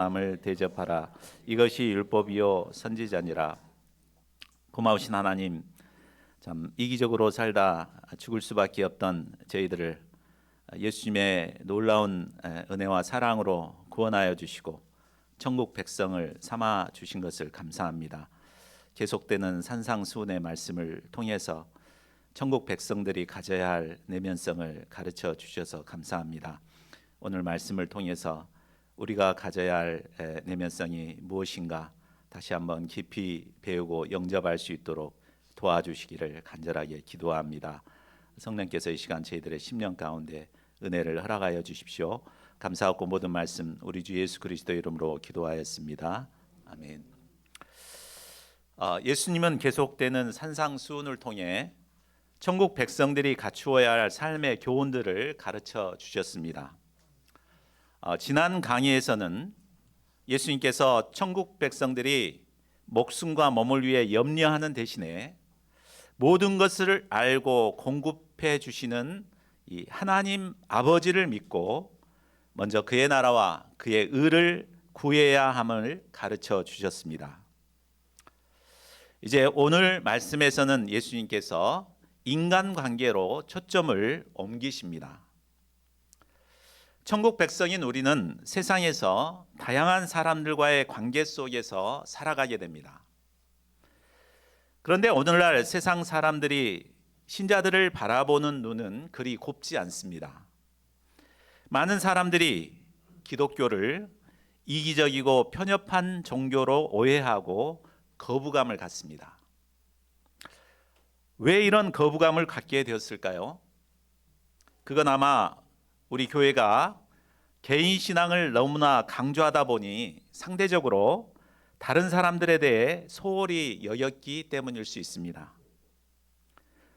마음을 대접하라. 이것이 율법이요 선지자니라. 고마우신 하나님, 참 이기적으로 살다 죽을 수밖에 없던 저희들을 예수님의 놀라운 은혜와 사랑으로 구원하여 주시고 천국 백성을 삼아 주신 것을 감사합니다. 계속되는 산상수훈의 말씀을 통해서 천국 백성들이 가져야 할 내면성을 가르쳐 주셔서 감사합니다. 오늘 말씀을 통해서 우리가 가져야 할 내면성이 무엇인가 다시 한번 깊이 배우고 영접할 수 있도록 도와주시기를 간절하게 기도합니다. 성령께서 이 시간 저희들의 심령 가운데 은혜를 허락하여 주십시오. 감사하고 모든 말씀 우리 주 예수 그리스도 이름으로 기도하였습니다. 아멘. 예수님은 계속되는 산상수훈을 통해 천국 백성들이 갖추어야 할 삶의 교훈들을 가르쳐 주셨습니다. 지난 강의에서는 예수님께서 천국 백성들이 목숨과 몸을 위해 염려하는 대신에 모든 것을 알고 공급해 주시는 이 하나님 아버지를 믿고 먼저 그의 나라와 그의 의를 구해야 함을 가르쳐 주셨습니다. 이제 오늘 말씀에서는 예수님께서 인간관계로 초점을 옮기십니다. 천국 백성인 우리는 세상에서 다양한 사람들과의 관계 속에서 살아가게 됩니다. 그런데 오늘날 세상 사람들이 신자들을 바라보는 눈은 그리 곱지 않습니다. 많은 사람들이 기독교를 이기적이고 편협한 종교로 오해하고 거부감을 갖습니다. 왜 이런 거부감을 갖게 되었을까요? 그건 아마 우리 교회가 개인 신앙을 너무나 강조하다 보니 상대적으로 다른 사람들에 대해 소홀히 여겼기 때문일 수 있습니다.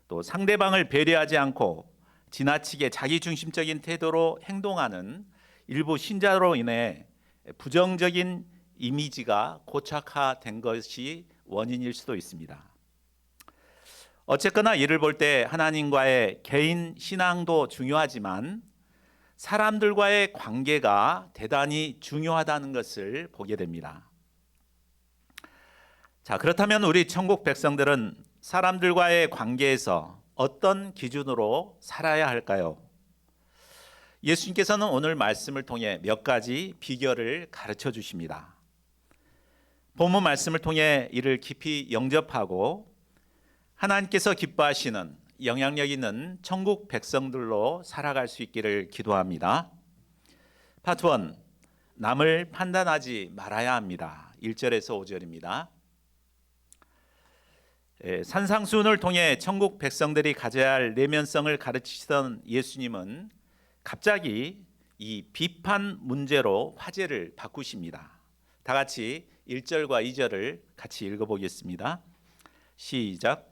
또 상대방을 배려하지 않고 지나치게 자기중심적인 태도로 행동하는 일부 신자로 인해 부정적인 이미지가 고착화된 것이 원인일 수도 있습니다. 어쨌거나 이를 볼 때 하나님과의 개인 신앙도 중요하지만 사람들과의 관계가 대단히 중요하다는 것을 보게 됩니다. 자, 그렇다면 우리 천국 백성들은 사람들과의 관계에서 어떤 기준으로 살아야 할까요? 예수님께서는 오늘 말씀을 통해 몇 가지 비결을 가르쳐 주십니다. 본문 말씀을 통해 이를 깊이 영접하고 하나님께서 기뻐하시는 영향력 있는 천국 백성들로 살아갈 수 있기를 기도합니다. 파트 1, 남을 판단하지 말아야 합니다. 1절에서 5절입니다. 산상수훈을 통해 천국 백성들이 가져야 할 내면성을 가르치시던 예수님은 갑자기 이 비판 문제로 화제를 바꾸십니다. 다 같이 1절과 2절을 같이 읽어보겠습니다. 시작.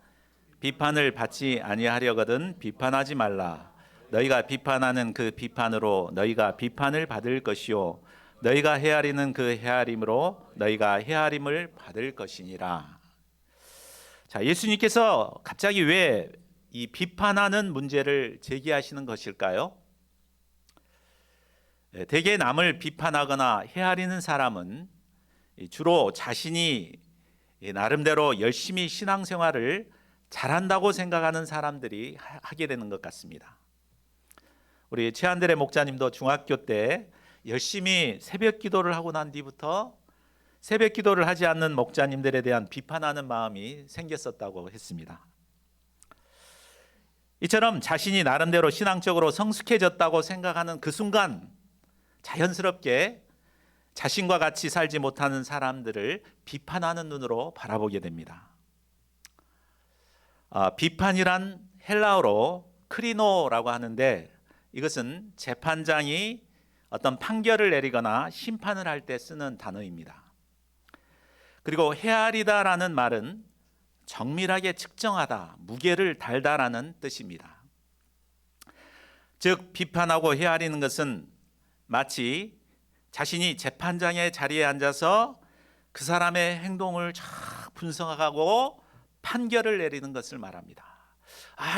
비판을 받지 아니하려거든 비판하지 말라. 너희가 비판하는 그 비판으로 너희가 비판을 받을 것이요 너희가 헤아리는 그 헤아림으로 너희가 헤아림을 받을 것이니라. 자, 예수님께서 갑자기 왜 이 비판하는 문제를 제기하시는 것일까요? 대개 남을 비판하거나 헤아리는 사람은 주로 자신이 나름대로 열심히 신앙생활을 잘한다고 생각하는 사람들이 하게 되는 것 같습니다. 우리 최한대래 목사님도 중학교 때 열심히 새벽 기도를 하고 난 뒤부터 새벽 기도를 하지 않는 목자님들에 대한 비판하는 마음이 생겼었다고 했습니다. 이처럼 자신이 나름대로 신앙적으로 성숙해졌다고 생각하는 그 순간 자연스럽게 자신과 같이 살지 못하는 사람들을 비판하는 눈으로 바라보게 됩니다. 비판이란 헬라어로 크리노라고 하는데 이것은 재판장이 어떤 판결을 내리거나 심판을 할 때 쓰는 단어입니다. 그리고 헤아리다라는 말은 정밀하게 측정하다, 무게를 달다라는 뜻입니다. 즉 비판하고 헤아리는 것은 마치 자신이 재판장의 자리에 앉아서 그 사람의 행동을 쫙 분석하고 판결을 내리는 것을 말합니다.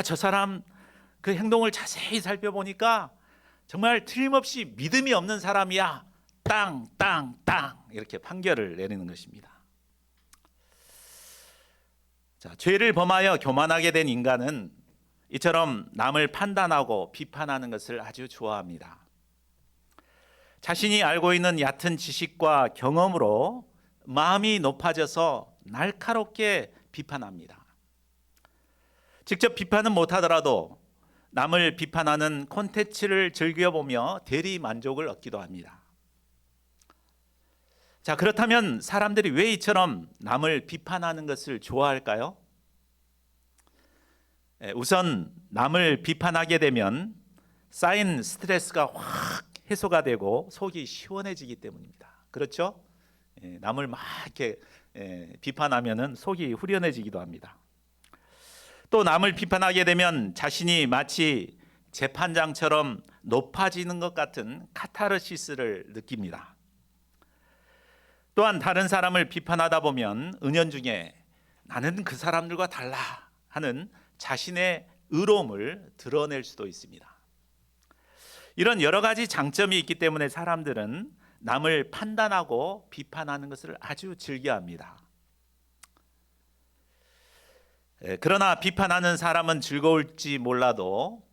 저 사람 그 행동을 자세히 살펴보니까 정말 틀림없이 믿음이 없는 사람이야 땅, 땅, 땅 이렇게 판결을 내리는 것입니다. 자, 죄를 범하여 교만하게 된 인간은 이처럼 남을 판단하고 비판하는 것을 아주 좋아합니다. 자신이 알고 있는 얕은 지식과 경험으로 마음이 높아져서 날카롭게 비판합니다. 직접 비판은 못하더라도 남을 비판하는 콘텐츠를 즐겨보며 대리 만족을 얻기도 합니다. 자, 그렇다면 사람들이 왜 이처럼 남을 비판하는 것을 좋아할까요? 우선 남을 비판하게 되면 쌓인 스트레스가 확 해소가 되고 속이 시원해지기 때문입니다. 그렇죠? 남을 막 이렇게 비판하면은 속이 후련해지기도 합니다. 또 남을 비판하게 되면 자신이 마치 재판장처럼 높아지는 것 같은 카타르시스를 느낍니다. 또한 다른 사람을 비판하다 보면 은연중에 나는 그 사람들과 달라 하는 자신의 의로움을 드러낼 수도 있습니다. 이런 여러 가지 장점이 있기 때문에 사람들은 남을 판단하고 비판하는 것을 아주 즐겨합니다. 그러나 비판하는 사람은 즐거울지 몰라도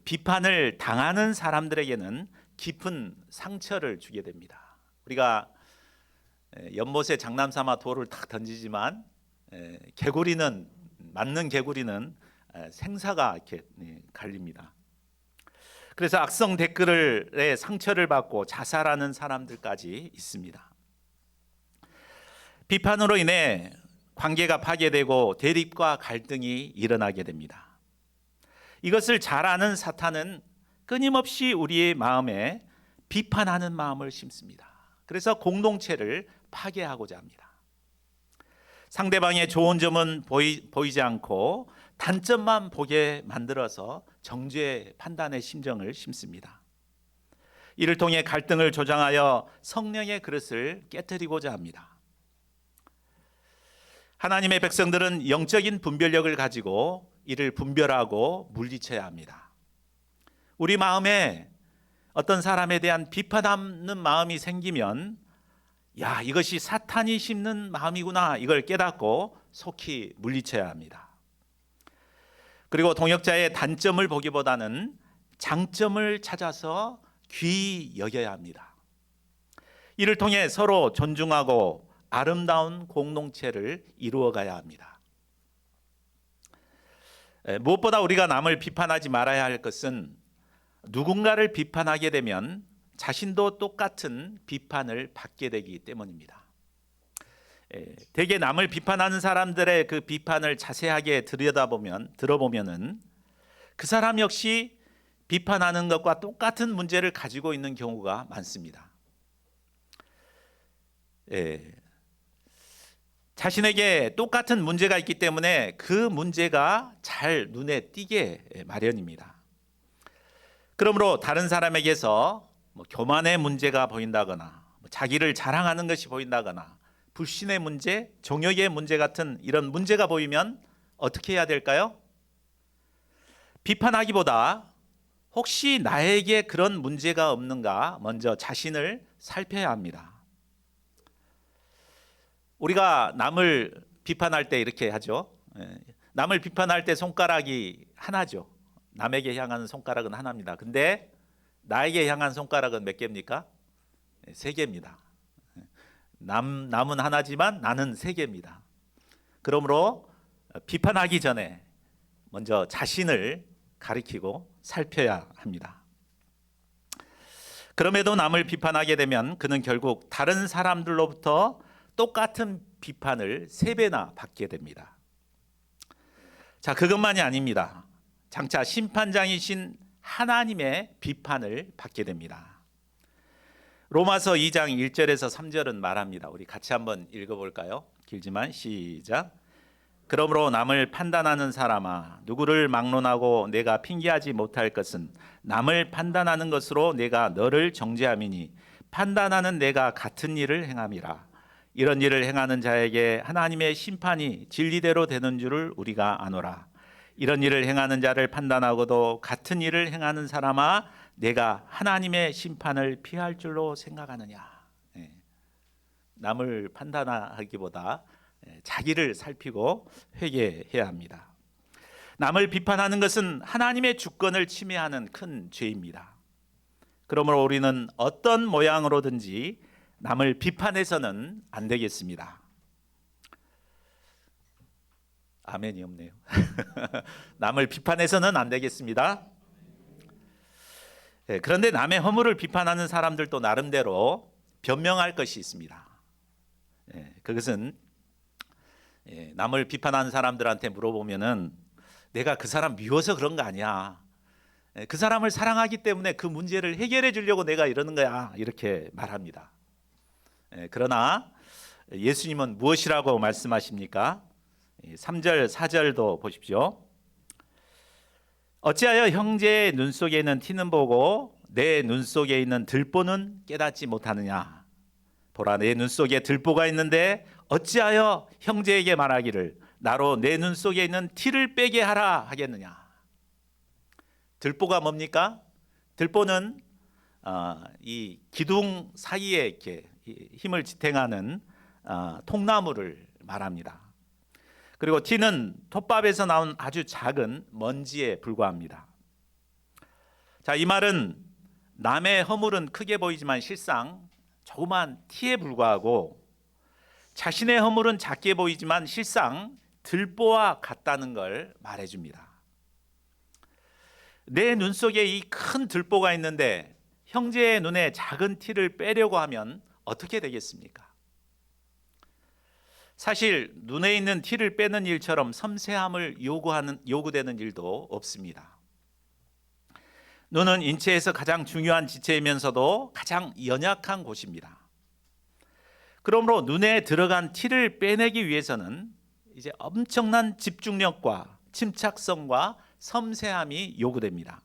비판을 당하는 사람들에게는 깊은 상처를 주게 됩니다. 우리가 연못에 장난삼아 돌을 탁 던지지만 개구리는 맞는 개구리는 생사가 이렇게 갈립니다. 그래서 악성 댓글에 상처를 받고 자살하는 사람들까지 있습니다. 비판으로 인해 관계가 파괴되고 대립과 갈등이 일어나게 됩니다. 이것을 잘 아는 사탄은 끊임없이 우리의 마음에 비판하는 마음을 심습니다. 그래서 공동체를 파괴하고자 합니다. 상대방의 좋은 점은 보이지 않고 단점만 보게 만들어서 정죄 판단의 심정을 심습니다. 이를 통해 갈등을 조장하여 성령의 그릇을 깨뜨리고자 합니다. 하나님의 백성들은 영적인 분별력을 가지고 이를 분별하고 물리쳐야 합니다. 우리 마음에 어떤 사람에 대한 비판하는 마음이 생기면 야, 이것이 사탄이 심는 마음이구나, 이걸 깨닫고 속히 물리쳐야 합니다. 그리고 동역자의 단점을 보기보다는 장점을 찾아서 귀히 여겨야 합니다. 이를 통해 서로 존중하고 아름다운 공동체를 이루어가야 합니다. 무엇보다 우리가 남을 비판하지 말아야 할 것은 누군가를 비판하게 되면 자신도 똑같은 비판을 받게 되기 때문입니다. 대개 남을 비판하는 사람들의 그 비판을 자세하게 들어보면은 그 사람 역시 비판하는 것과 똑같은 문제를 가지고 있는 경우가 많습니다. 자신에게 똑같은 문제가 있기 때문에 그 문제가 잘 눈에 띄게 마련입니다. 그러므로 다른 사람에게서 교만의 문제가 보인다거나 자기를 자랑하는 것이 보인다거나 불신의 문제, 정욕의 문제 같은 이런 문제가 보이면 어떻게 해야 될까요? 비판하기보다 혹시 나에게 그런 문제가 없는가 먼저 자신을 살펴야 합니다. 우리가 남을 비판할 때 이렇게 하죠. 남을 비판할 때 손가락이 하나죠. 남에게 향하는 손가락은 하나입니다. 근데 나에게 향한 손가락은 몇 개입니까? 세 개입니다. 남은 하나지만 나는 세 개입니다. 그러므로 비판하기 전에 먼저 자신을 가리키고 살펴야 합니다. 그럼에도 남을 비판하게 되면 그는 결국 다른 사람들로부터 똑같은 비판을 3배나 받게 됩니다. 자, 그것만이 아닙니다. 장차 심판장이신 하나님의 비판을 받게 됩니다. 로마서 2장 1절에서 3절은 말합니다. 우리 같이 한번 읽어볼까요? 길지만 시작. 그러므로 남을 판단하는 사람아, 누구를 막론하고 내가 핑계하지 못할 것은 남을 판단하는 것으로 내가 너를 정죄함이니 판단하는 내가 같은 일을 행함이라. 이런 일을 행하는 자에게 하나님의 심판이 진리대로 되는 줄을 우리가 아노라. 이런 일을 행하는 자를 판단하고도 같은 일을 행하는 사람아, 내가 하나님의 심판을 피할 줄로 생각하느냐. 남을 판단하기보다 자기를 살피고 회개해야 합니다. 남을 비판하는 것은 하나님의 주권을 침해하는 큰 죄입니다. 그러므로 우리는 어떤 모양으로든지 남을 비판해서는 안 되겠습니다. 아멘이 없네요. 남을 비판해서는 안 되겠습니다. 그런데 남의 허물을 비판하는 사람들도 나름대로 변명할 것이 있습니다. 그것은 남을 비판하는 사람들한테 물어보면은 내가 그 사람 미워서 그런 거 아니야. 그 사람을 사랑하기 때문에 그 문제를 해결해 주려고 내가 이러는 거야. 이렇게 말합니다. 그러나 예수님은 무엇이라고 말씀하십니까? 3절, 4절도 보십시오. 어찌하여 형제의 눈 속에 있는 티는 보고 내 눈 속에 있는 들보는 깨닫지 못하느냐. 보라, 내 눈 속에 들보가 있는데 어찌하여 형제에게 말하기를 나로 내 눈 속에 있는 티를 빼게 하라 하겠느냐. 들보가 뭡니까? 들보는 이 기둥 사이에 이렇게 힘을 지탱하는 통나무를 말합니다. 그리고 티는 톱밥에서 나온 아주 작은 먼지에 불과합니다. 자, 이 말은 남의 허물은 크게 보이지만 실상 조그만 티에 불과하고 자신의 허물은 작게 보이지만 실상 들보와 같다는 걸 말해줍니다. 내 눈 속에 이 큰 들보가 있는데 형제의 눈에 작은 티를 빼려고 하면 어떻게 되겠습니까? 사실 눈에 있는 티를 빼는 일처럼 섬세함을 요구되는 일도 없습니다. 눈은 인체에서 가장 중요한 지체이면서도 가장 연약한 곳입니다. 그러므로 눈에 들어간 티를 빼내기 위해서는 이제 엄청난 집중력과 침착성과 섬세함이 요구됩니다.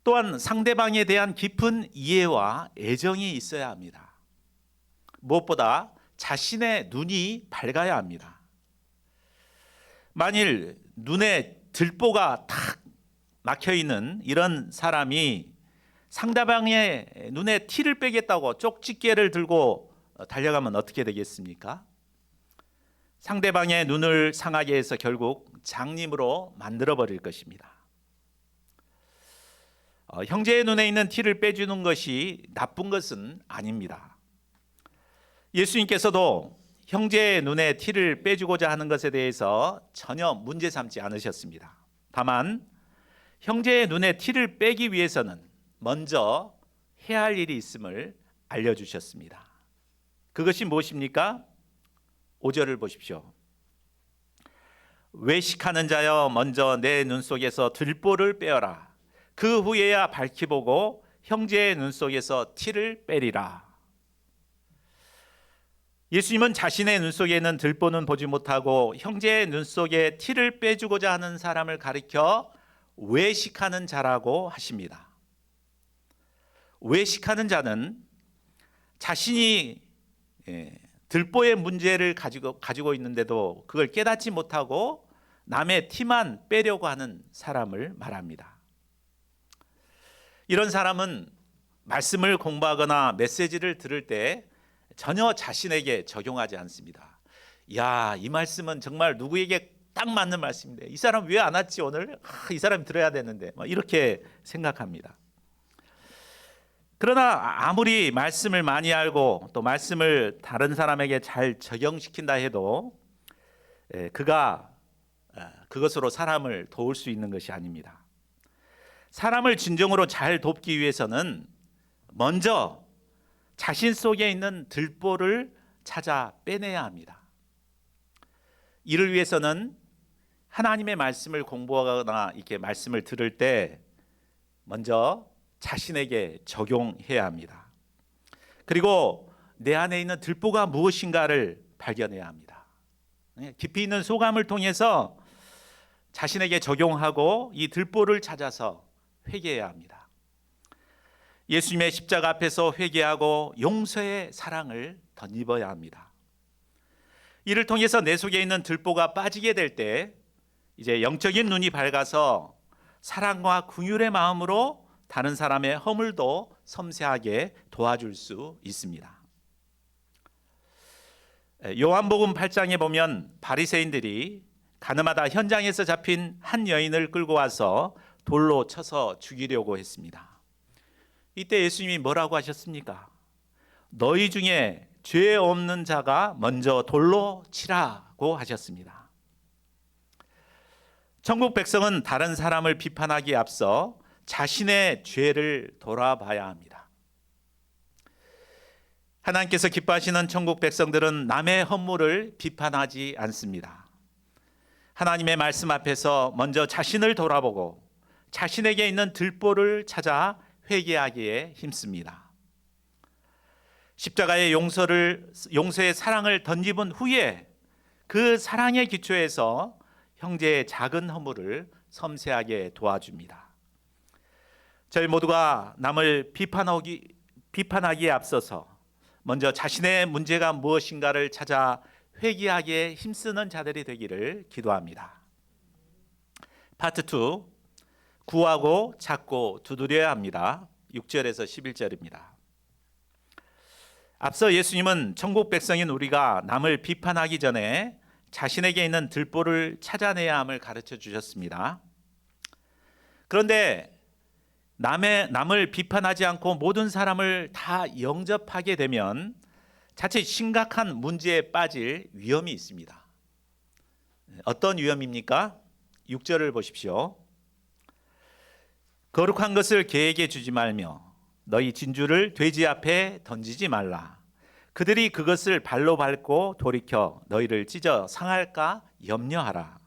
또한 상대방에 대한 깊은 이해와 애정이 있어야 합니다. 무엇보다 자신의 눈이 밝아야 합니다. 만일 눈에 들보가 탁 막혀 있는 이런 사람이 상대방의 눈에 티를 빼겠다고 쪽집게를 들고 달려가면 어떻게 되겠습니까? 상대방의 눈을 상하게 해서 결국 장님으로 만들어 버릴 것입니다. 형제의 눈에 있는 티를 빼주는 것이 나쁜 것은 아닙니다. 예수님께서도 형제의 눈에 티를 빼주고자 하는 것에 대해서 전혀 문제 삼지 않으셨습니다. 다만 형제의 눈에 티를 빼기 위해서는 먼저 해야 할 일이 있음을 알려주셨습니다. 그것이 무엇입니까? 5절을 보십시오. 외식하는 자여 먼저 내 눈 속에서 들보를 빼어라. 그 후에야 밝히 보고 형제의 눈 속에서 티를 빼리라. 예수님은 자신의 눈 속에 있는 들보는 보지 못하고 형제의 눈 속에 티를 빼주고자 하는 사람을 가리켜 외식하는 자라고 하십니다. 외식하는 자는 자신이 들보의 문제를 가지고 있는데도 그걸 깨닫지 못하고 남의 티만 빼려고 하는 사람을 말합니다. 이런 사람은 말씀을 공부하거나 메시지를 들을 때 전혀 자신에게 적용하지 않습니다. 야, 이 말씀은 정말 누구에게 딱 맞는 말씀인데 이 사람 왜 안 왔지 오늘? 이 사람이 들어야 되는데 이렇게 생각합니다. 그러나 아무리 말씀을 많이 알고 또 말씀을 다른 사람에게 잘 적용시킨다 해도 그가 그것으로 사람을 도울 수 있는 것이 아닙니다. 사람을 진정으로 잘 돕기 위해서는 먼저 자신 속에 있는 들보를 찾아 빼내야 합니다. 이를 위해서는 하나님의 말씀을 공부하거나 이렇게 말씀을 들을 때 먼저 자신에게 적용해야 합니다. 그리고 내 안에 있는 들보가 무엇인가를 발견해야 합니다. 깊이 있는 소감을 통해서 자신에게 적용하고 이 들보를 찾아서 회개해야 합니다. 예수님의 십자가 앞에서 회개하고 용서의 사랑을 덧입어야 합니다. 이를 통해서 내 속에 있는 들보가 빠지게 될 때 이제 영적인 눈이 밝아서 사랑과 긍휼의 마음으로 다른 사람의 허물도 섬세하게 도와줄 수 있습니다. 요한복음 8장에 보면 바리새인들이 가늠하다 현장에서 잡힌 한 여인을 끌고 와서 돌로 쳐서 죽이려고 했습니다. 이때 예수님이 뭐라고 하셨습니까? 너희 중에 죄 없는 자가 먼저 돌로 치라고 하셨습니다. 천국 백성은 다른 사람을 비판하기에 앞서 자신의 죄를 돌아봐야 합니다. 하나님께서 기뻐하시는 천국 백성들은 남의 허물을 비판하지 않습니다. 하나님의 말씀 앞에서 먼저 자신을 돌아보고 자신에게 있는 들보를 찾아 회개하기에 힘씁니다. 십자가의 용서의 사랑을 덧입은 후에 그 사랑의 기초에서 형제의 작은 허물을 섬세하게 도와줍니다. 저희 모두가 남을 비판하기에 앞서서 먼저 자신의 문제가 무엇인가를 찾아 회개하기에 힘쓰는 자들이 되기를 기도합니다. 파트 2, 구하고 찾고 두드려야 합니다. 6절에서 11절입니다. 앞서 예수님은 천국 백성인 우리가 남을 비판하기 전에 자신에게 있는 들보를 찾아내야 함을 가르쳐 주셨습니다. 그런데 남을 비판하지 않고 모든 사람을 다 영접하게 되면 자칫 심각한 문제에 빠질 위험이 있습니다. 어떤 위험입니까? 6절을 보십시오. 거룩한 것을 개에게 주지 말며 너희 진주를 돼지 앞에 던지지 말라. 그들이 그것을 발로 밟고 돌이켜 너희를 찢어 상할까 염려하라.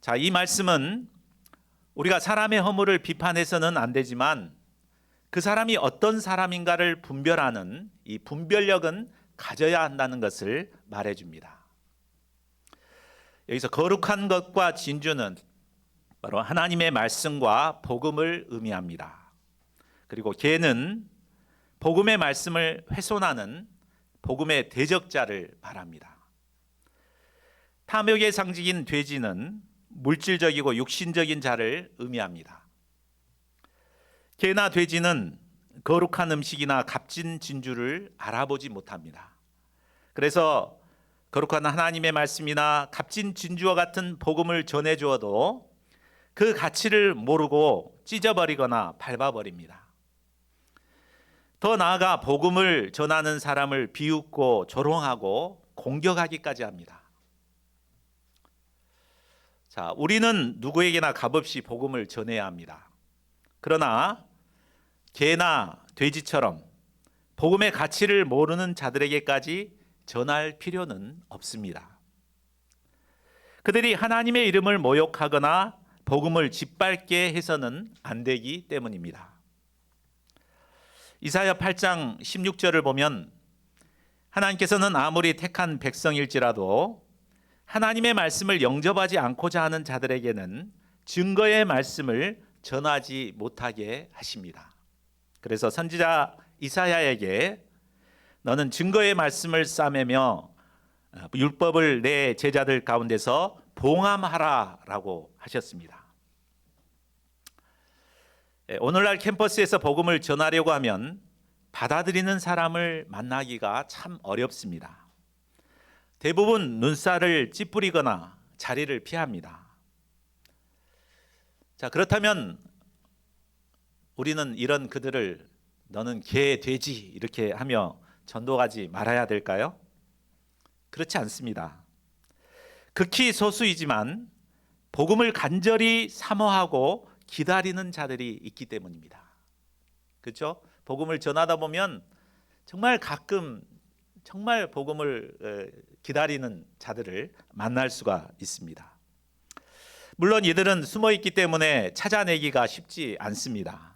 자, 이 말씀은 우리가 사람의 허물을 비판해서는 안 되지만 그 사람이 어떤 사람인가를 분별하는 이 분별력은 가져야 한다는 것을 말해줍니다. 여기서 거룩한 것과 진주는 바로 하나님의 말씀과 복음을 의미합니다. 그리고 개는 복음의 말씀을 훼손하는 복음의 대적자를 말합니다. 탐욕의 상징인 돼지는 물질적이고 육신적인 자를 의미합니다. 개나 돼지는 거룩한 음식이나 값진 진주를 알아보지 못합니다. 그래서 거룩한 하나님의 말씀이나 값진 진주와 같은 복음을 전해주어도 그 가치를 모르고 찢어버리거나 밟아버립니다. 더 나아가 복음을 전하는 사람을 비웃고 조롱하고 공격하기까지 합니다. 자, 우리는 누구에게나 값없이 복음을 전해야 합니다. 그러나 개나 돼지처럼 복음의 가치를 모르는 자들에게까지 전할 필요는 없습니다. 그들이 하나님의 이름을 모욕하거나 복음을 짓밟게 해서는 안 되기 때문입니다. 이사야 8장 16절을 보면 하나님께서는 아무리 택한 백성일지라도 하나님의 말씀을 영접하지 않고자 하는 자들에게는 증거의 말씀을 전하지 못하게 하십니다. 그래서 선지자 이사야에게 너는 증거의 말씀을 싸매며 율법을 내 제자들 가운데서 봉함하라라고 하셨습니다. 오늘날 캠퍼스에서 복음을 전하려고 하면 받아들이는 사람을 만나기가 참 어렵습니다. 대부분 눈살을 찌푸리거나 자리를 피합니다. 자, 그렇다면 우리는 이런 그들을 너는 개, 돼지 이렇게 하며 전도하지 말아야 될까요? 그렇지 않습니다. 극히 소수이지만 복음을 간절히 사모하고 기다리는 자들이 있기 때문입니다. 그렇죠? 복음을 전하다 보면 정말 가끔 정말 복음을 기다리는 자들을 만날 수가 있습니다. 물론 이들은 숨어 있기 때문에 찾아내기가 쉽지 않습니다.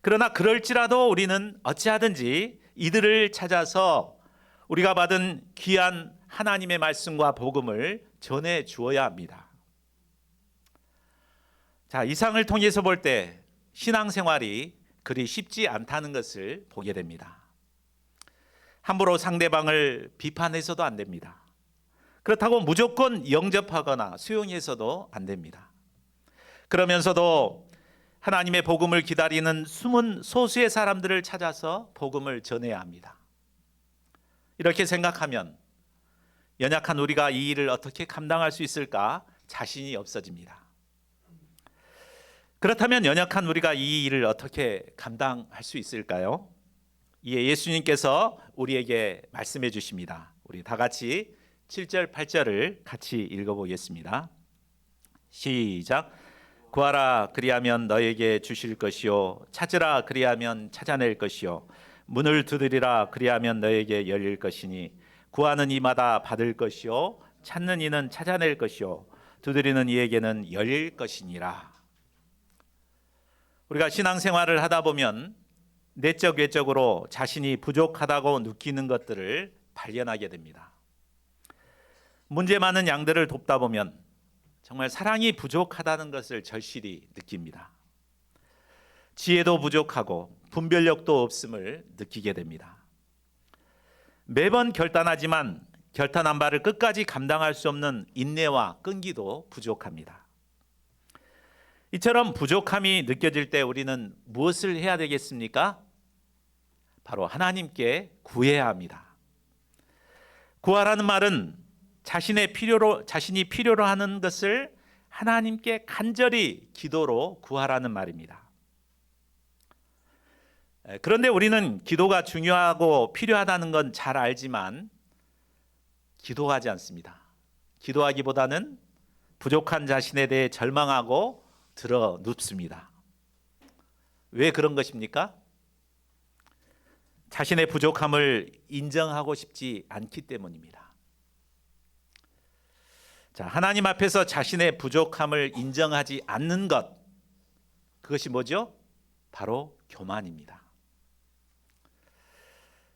그러나 그럴지라도 우리는 어찌하든지 이들을 찾아서 우리가 받은 귀한 하나님의 말씀과 복음을 전해 주어야 합니다. 자, 이상을 통해서 볼 때 신앙생활이 그리 쉽지 않다는 것을 보게 됩니다. 함부로 상대방을 비판해서도 안 됩니다. 그렇다고 무조건 영접하거나 수용해서도 안 됩니다. 그러면서도 하나님의 복음을 기다리는 숨은 소수의 사람들을 찾아서 복음을 전해야 합니다. 이렇게 생각하면 연약한 우리가 이 일을 어떻게 감당할 수 있을까 자신이 없어집니다. 그렇다면 연약한 우리가 이 일을 어떻게 감당할 수 있을까요? 이에 예수님께서 우리에게 말씀해 주십니다. 우리 다 같이 7절 8절을 같이 읽어보겠습니다. 시작. 구하라 그리하면 너에게 주실 것이요 찾으라 그리하면 찾아낼 것이요 문을 두드리라 그리하면 너에게 열릴 것이니 구하는 이마다 받을 것이요 찾는 이는 찾아낼 것이요 두드리는 이에게는 열릴 것이니라. 우리가 신앙생활을 하다 보면 내적 외적으로 자신이 부족하다고 느끼는 것들을 발견하게 됩니다. 문제 많은 양들을 돕다 보면 정말 사랑이 부족하다는 것을 절실히 느낍니다. 지혜도 부족하고 분별력도 없음을 느끼게 됩니다. 매번 결단하지만 결단한 바를 끝까지 감당할 수 없는 인내와 끈기도 부족합니다. 이처럼 부족함이 느껴질 때 우리는 무엇을 해야 되겠습니까? 바로 하나님께 구해야 합니다. 구하라는 말은 자신이 필요로 하는 것을 하나님께 간절히 기도로 구하라는 말입니다. 그런데 우리는 기도가 중요하고 필요하다는 건 잘 알지만 기도하지 않습니다. 기도하기보다는 부족한 자신에 대해 절망하고 들어 눕습니다. 왜 그런 것입니까? 자신의 부족함을 인정하고 싶지 않기 때문입니다. 자, 하나님 앞에서 자신의 부족함을 인정하지 않는 것, 그것이 뭐죠? 바로 교만입니다.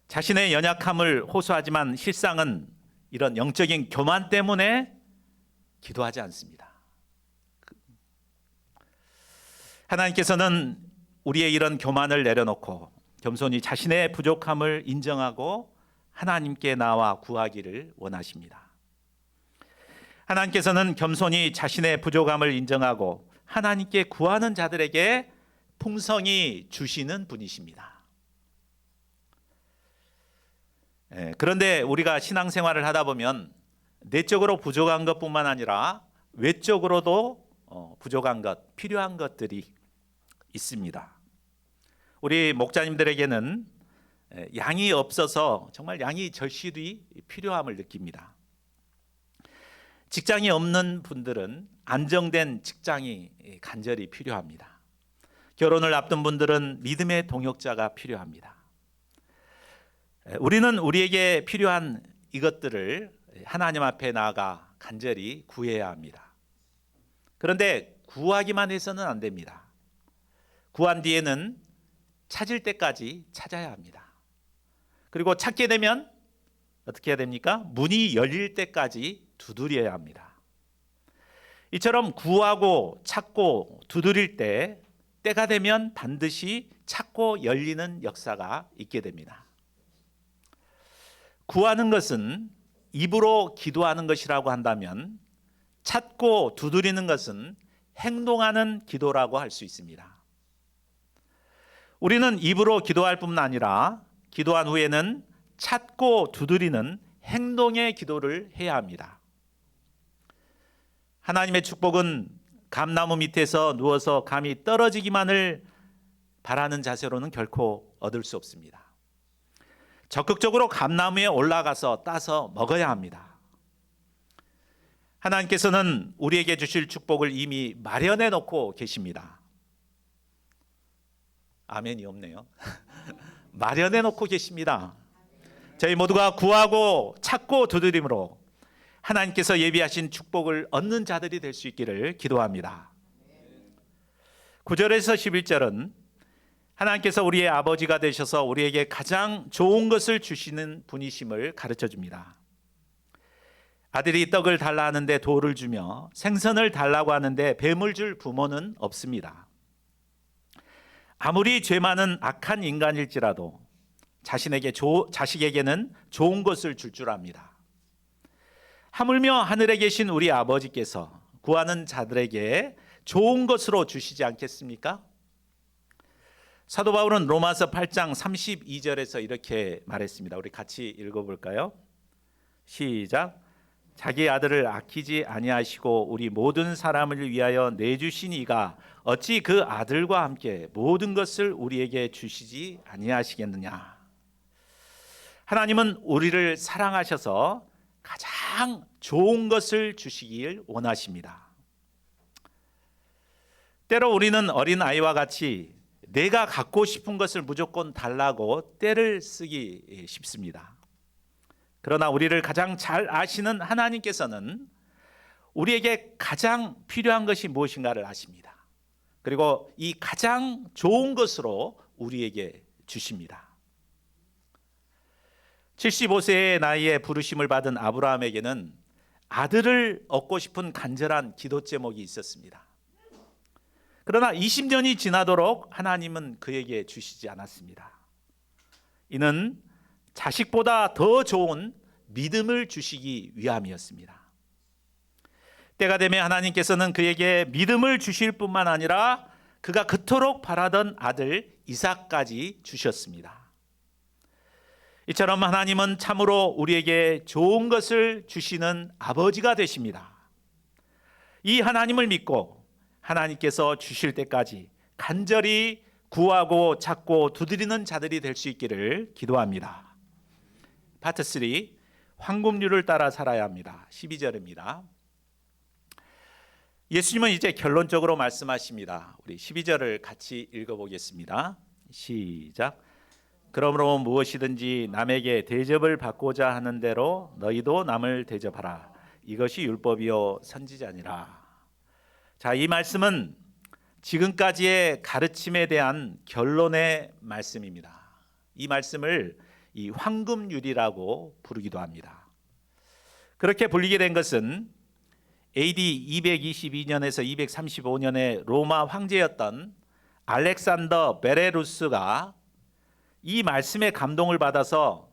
자신의 연약함을 호소하지만 실상은 이런 영적인 교만 때문에 기도하지 않습니다. 하나님께서는 우리의 이런 교만을 내려놓고 겸손히 자신의 부족함을 인정하고 하나님께 나와 구하기를 원하십니다. 하나님께서는 겸손히 자신의 부족함을 인정하고 하나님께 구하는 자들에게 풍성히 주시는 분이십니다. 그런데 우리가 신앙생활을 하다 보면 내적으로 부족한 것뿐만 아니라 외적으로도 부족한 것, 필요한 것들이 있습니다. 우리 목자님들에게는 양이 없어서 정말 양이 절실히 필요함을 느낍니다. 직장이 없는 분들은 안정된 직장이 간절히 필요합니다. 결혼을 앞둔 분들은 믿음의 동역자가 필요합니다. 우리는 우리에게 필요한 이것들을 하나님 앞에 나아가 간절히 구해야 합니다. 그런데 구하기만 해서는 안 됩니다. 구한 뒤에는 찾을 때까지 찾아야 합니다. 그리고 찾게 되면 어떻게 해야 됩니까? 문이 열릴 때까지 두드려야 합니다. 이처럼 구하고 찾고 두드릴 때 때가 되면 반드시 찾고 열리는 역사가 있게 됩니다. 구하는 것은 입으로 기도하는 것이라고 한다면 찾고 두드리는 것은 행동하는 기도라고 할 수 있습니다. 우리는 입으로 기도할 뿐만 아니라 기도한 후에는 찾고 두드리는 행동의 기도를 해야 합니다. 하나님의 축복은 감나무 밑에서 누워서 감이 떨어지기만을 바라는 자세로는 결코 얻을 수 없습니다. 적극적으로 감나무에 올라가서 따서 먹어야 합니다. 하나님께서는 우리에게 주실 축복을 이미 마련해 놓고 계십니다. 아멘이 없네요. 마련해 놓고 계십니다. 저희 모두가 구하고 찾고 두드림으로 하나님께서 예비하신 축복을 얻는 자들이 될 수 있기를 기도합니다. 9절에서 11절은 하나님께서 우리의 아버지가 되셔서 우리에게 가장 좋은 것을 주시는 분이심을 가르쳐 줍니다. 아들이 떡을 달라 하는데 돌을 주며 생선을 달라고 하는데 뱀을 줄 부모는 없습니다. 아무리 죄 많은 악한 인간일지라도 자식에게는 좋은 것을 줄 압니다. 하물며 하늘에 계신 우리 아버지께서 구하는 자들에게 좋은 것으로 주시지 않겠습니까? 사도 바울은 로마서 8장 32절에서 이렇게 말했습니다. 우리 같이 읽어볼까요? 시작. 자기 아들을 아끼지 아니하시고 우리 모든 사람을 위하여 내주신 이가 어찌 그 아들과 함께 모든 것을 우리에게 주시지 아니하시겠느냐. 하나님은 우리를 사랑하셔서 가장 좋은 것을 주시길 원하십니다. 때로 우리는 어린아이와 같이 내가 갖고 싶은 것을 무조건 달라고 떼를 쓰기 쉽습니다. 그러나 우리를 가장 잘 아시는 하나님께서는 우리에게 가장 필요한 것이 무엇인가를 아십니다. 그리고 이 가장 좋은 것으로 우리에게 주십니다. 75세의 나이에 부르심을 받은 아브라함에게는 아들을 얻고 싶은 간절한 기도 제목이 있었습니다. 그러나 20년이 지나도록 하나님은 그에게 주시지 않았습니다. 이는 자식보다 더 좋은 믿음을 주시기 위함이었습니다. 때가 되면 하나님께서는 그에게 믿음을 주실 뿐만 아니라 그가 그토록 바라던 아들 이삭까지 주셨습니다. 이처럼 하나님은 참으로 우리에게 좋은 것을 주시는 아버지가 되십니다. 이 하나님을 믿고 하나님께서 주실 때까지 간절히 구하고 찾고 두드리는 자들이 될 수 있기를 기도합니다. 파트 3, 황금률을 따라 살아야 합니다. 12절입니다. 예수님은 이제 결론적으로 말씀하십니다. 우리 12절을 같이 읽어보겠습니다. 시작. 그러므로 무엇이든지 남에게 대접을 받고자 하는 대로 너희도 남을 대접하라. 이것이 율법이요 선지자니라. 자, 이 말씀은 지금까지의 가르침에 대한 결론의 말씀입니다. 이 말씀을 이 황금률이라고 부르기도 합니다. 그렇게 불리게 된 것은 AD 222년에서 235년에 로마 황제였던 알렉산더 베레루스가 이 말씀에 감동을 받아서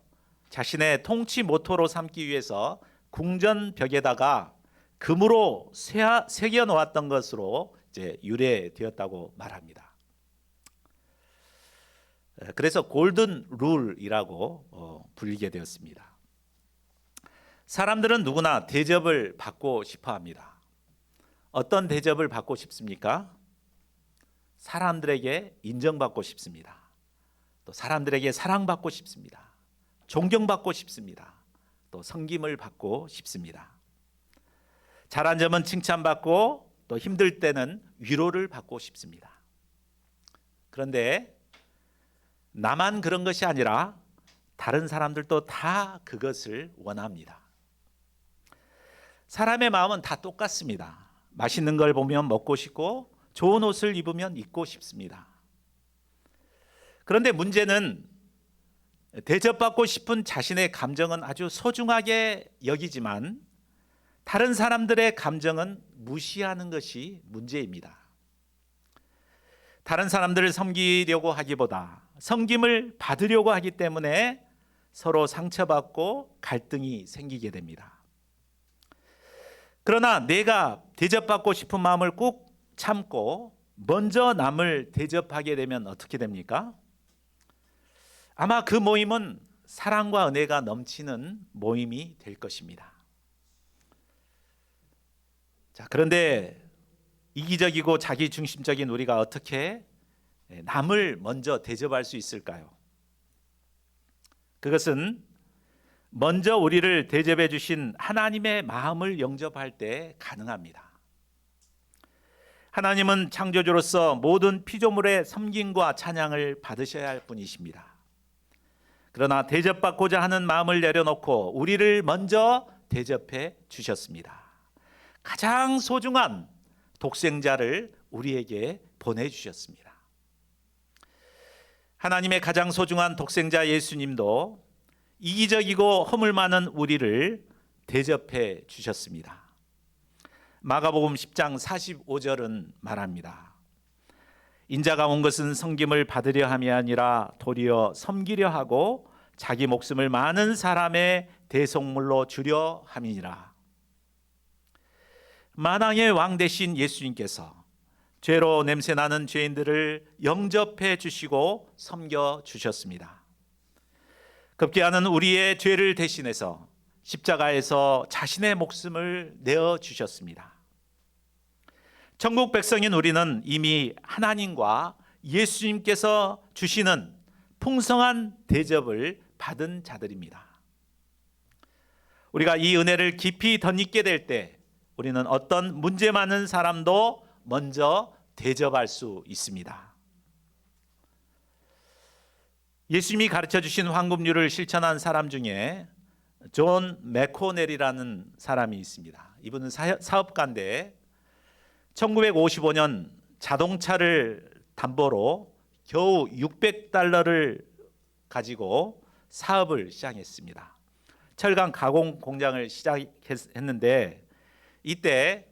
자신의 통치 모토로 삼기 위해서 궁전벽에다가 금으로 새겨 놓았던 것으로 이제 유래되었다고 말합니다. 그래서 골든 룰이라고 불리게 되었습니다. 사람들은 누구나 대접을 받고 싶어 합니다. 어떤 대접을 받고 싶습니까? 사람들에게 인정받고 싶습니다. 또 사람들에게 사랑받고 싶습니다. 존경받고 싶습니다. 또 섬김을 받고 싶습니다. 잘한 점은 칭찬받고 또 힘들 때는 위로를 받고 싶습니다. 그런데 나만 그런 것이 아니라 다른 사람들도 다 그것을 원합니다. 사람의 마음은 다 똑같습니다. 맛있는 걸 보면 먹고 싶고 좋은 옷을 입으면 입고 싶습니다. 그런데 문제는 대접받고 싶은 자신의 감정은 아주 소중하게 여기지만 다른 사람들의 감정은 무시하는 것이 문제입니다. 다른 사람들을 섬기려고 하기보다 섬김을 받으려고 하기 때문에 서로 상처받고 갈등이 생기게 됩니다. 그러나 내가 대접받고 싶은 마음을 꾹 참고 먼저 남을 대접하게 되면 어떻게 됩니까? 아마 그 모임은 사랑과 은혜가 넘치는 모임이 될 것입니다. 자, 그런데 이기적이고 자기중심적인 우리가 어떻게 남을 먼저 대접할 수 있을까요? 그것은 먼저 우리를 대접해 주신 하나님의 마음을 영접할 때 가능합니다. 하나님은 창조주로서 모든 피조물의 섬김과 찬양을 받으셔야 할 분이십니다. 그러나 대접받고자 하는 마음을 내려놓고 우리를 먼저 대접해 주셨습니다. 가장 소중한 독생자를 우리에게 보내주셨습니다. 하나님의 가장 소중한 독생자 예수님도 이기적이고 허물 많은 우리를 대접해 주셨습니다. 마가복음 10장 45절은 말합니다. 인자가 온 것은 섬김을 받으려 함이 아니라 도리어 섬기려 하고 자기 목숨을 많은 사람의 대속물로 주려 함이니라. 만왕의 왕 되신 예수님께서 죄로 냄새나는 죄인들을 영접해 주시고 섬겨 주셨습니다. 급기야는 우리의 죄를 대신해서 십자가에서 자신의 목숨을 내어 주셨습니다. 천국 백성인 우리는 이미 하나님과 예수님께서 주시는 풍성한 대접을 받은 자들입니다. 우리가 이 은혜를 깊이 덧입게 될 때 우리는 어떤 문제 많은 사람도 먼저 대접할 수 있습니다. 예수님이 가르쳐 주신 황금률을 실천한 사람 중에 존 맥코넬이라는 사람이 있습니다. 이분은 사업가인데 1955년 자동차를 담보로 겨우 $600를 가지고 사업을 시작했습니다. 철강 가공 공장을 시작했는데 이때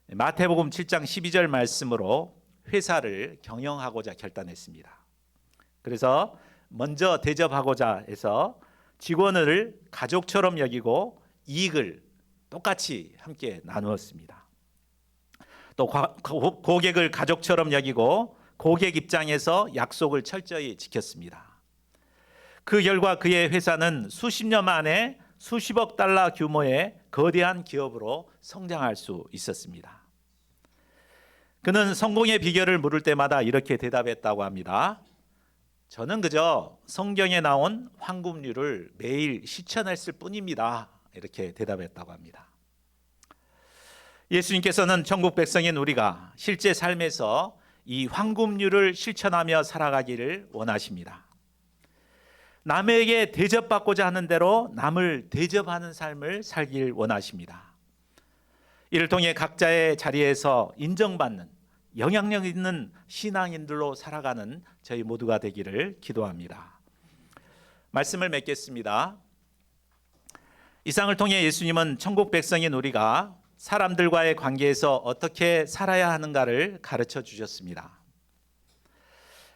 마태복음 7장 12절 말씀으로 회사를 경영하고자 결단했습니다. 그래서 먼저 대접하고자 해서 직원을 가족처럼 여기고 이익을 똑같이 함께 나누었습니다. 또 고객을 가족처럼 여기고 고객 입장에서 약속을 철저히 지켰습니다. 그 결과 그의 회사는 수십 년 만에 수십억 달러 규모의 거대한 기업으로 성장할 수 있었습니다. 그는 성공의 비결을 물을 때마다 이렇게 대답했다고 합니다. 저는 그저 성경에 나온 황금률을 매일 실천했을 뿐입니다. 이렇게 대답했다고 합니다. 예수님께서는 천국 백성인 우리가 실제 삶에서 이 황금률을 실천하며 살아가기를 원하십니다. 남에게 대접받고자 하는 대로 남을 대접하는 삶을 살길 원하십니다. 이를 통해 각자의 자리에서 인정받는 영향력 있는 신앙인들로 살아가는 저희 모두가 되기를 기도합니다. 말씀을 맺겠습니다. 이상을 통해 예수님은 천국 백성인 우리가 사람들과의 관계에서 어떻게 살아야 하는가를 가르쳐 주셨습니다.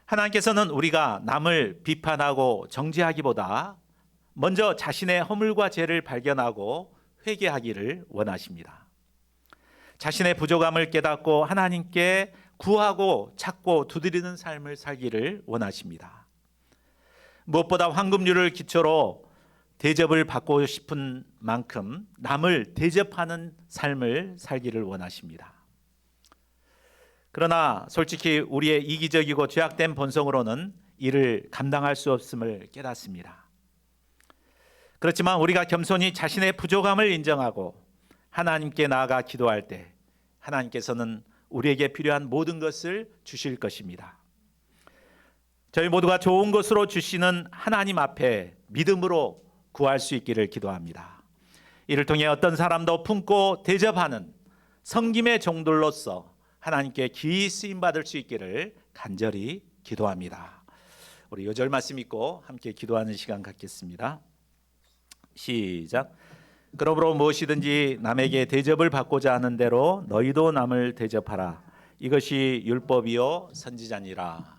하나님께서는 우리가 남을 비판하고 정죄하기보다 먼저 자신의 허물과 죄를 발견하고 회개하기를 원하십니다. 자신의 부족함을 깨닫고 하나님께 구하고 찾고 두드리는 삶을 살기를 원하십니다. 무엇보다 황금률을 기초로 대접을 받고 싶은 만큼 남을 대접하는 삶을 살기를 원하십니다. 그러나 솔직히 우리의 이기적이고 죄악된 본성으로는 이를 감당할 수 없음을 깨닫습니다. 그렇지만 우리가 겸손히 자신의 부족함을 인정하고 하나님께 나아가 기도할 때 하나님께서는 우리에게 필요한 모든 것을 주실 것입니다. 저희 모두가 좋은 것으로 주시는 하나님 앞에 믿음으로 구할 수 있기를 기도합니다. 이를 통해 어떤 사람도 품고 대접하는 섬김의 종들로서 하나님께 귀히 쓰임 받을 수 있기를 간절히 기도합니다. 우리 요절 말씀 읽고 함께 기도하는 시간 갖겠습니다. 시작. 그러므로 무엇이든지 남에게 대접을 받고자 하는 대로 너희도 남을 대접하라. 이것이 율법이요 선지자니라.